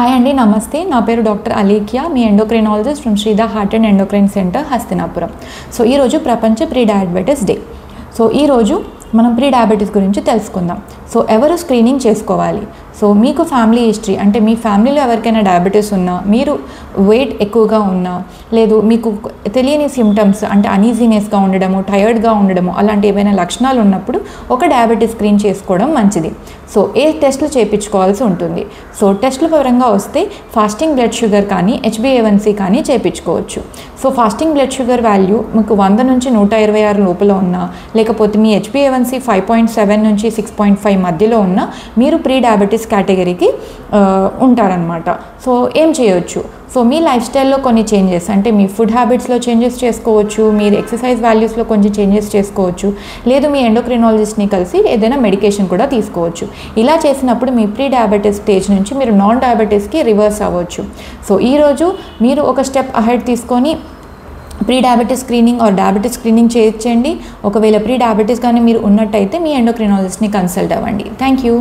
Hi అండి, నమస్తే. నా పేరు డాక్టర్ అలీఖ్యా, మీ endocrinologist from Sridha heart and endocrine centre, Hastinapuram. So ఈరోజు ప్రపంచ ప్రీ డయాబెటీస్ డే. సో ఈరోజు మనం ప్రీ డయాబెటీస్ గురించి తెలుసుకుందాం. సో ఎవరు స్క్రీనింగ్ చేసుకోవాలి? సో మీకు ఫ్యామిలీ హిస్టరీ, అంటే మీ ఫ్యామిలీలో ఎవరికైనా డయాబెటీస్ ఉన్నా, మీరు వెయిట్ ఎక్కువగా ఉన్నా, లేదు మీకు తెలియని సిమ్టమ్స్ అంటే అనీజీనెస్గా ఉండడము, టైర్డ్గా ఉండడము, అలాంటి ఏవైనా లక్షణాలు ఉన్నప్పుడు ఒక డయాబెటీస్ స్క్రీన్ చేసుకోవడం మంచిది. సో ఏ టెస్టులు చేయించుకోవాల్సి ఉంటుంది? సో టెస్టుల పరంగా వస్తే ఫాస్టింగ్ బ్లడ్ షుగర్ కానీ HbA1c కానీ చేయించుకోవచ్చు. So fasting blood sugar value మీకు 100 నుంచి 126 లోపల ఉన్నా, లేకపోతే మీ HbA1c 5.7 నుంచి 6.5 మధ్యలో ఉన్నా మీరు ప్రీ డయాబెటీస్ కేటగిరీకి ఉంటారనమాట. సో ఏం చేయొచ్చు? సో మీ లైఫ్ స్టైల్లో కొన్ని చేంజెస్, అంటే మీ ఫుడ్ హ్యాబిట్స్లో చేంజెస్ చేసుకోవచ్చు, మీరు ఎక్సర్సైజ్ వాల్యూస్లో కొంచెం చేంజెస్ చేసుకోవచ్చు, లేదు మీ ఎండోక్రైనాలజిస్ట్ని కలిసి ఏదైనా మెడికేషన్ కూడా తీసుకోవచ్చు. ఇలా చేసినప్పుడు మీ ప్రీ డయాబెటీస్ స్టేజ్ నుంచి మీరు నాన్ డయాబెటీస్కి రివర్స్ అవ్వచ్చు. సో ఈరోజు మీరు ఒక స్టెప్ అహెడ్ తీసుకొని pre diabetes screening are diabetes screening చేయించండి. ఒకవేళ ప్రీ డయాబెటీస్ కానీ మీరు ఉన్నట్టయితే మీ ఎండోక్రైనాలజిస్ట్ని కన్సల్ట్ అవ్వండి. Thank you.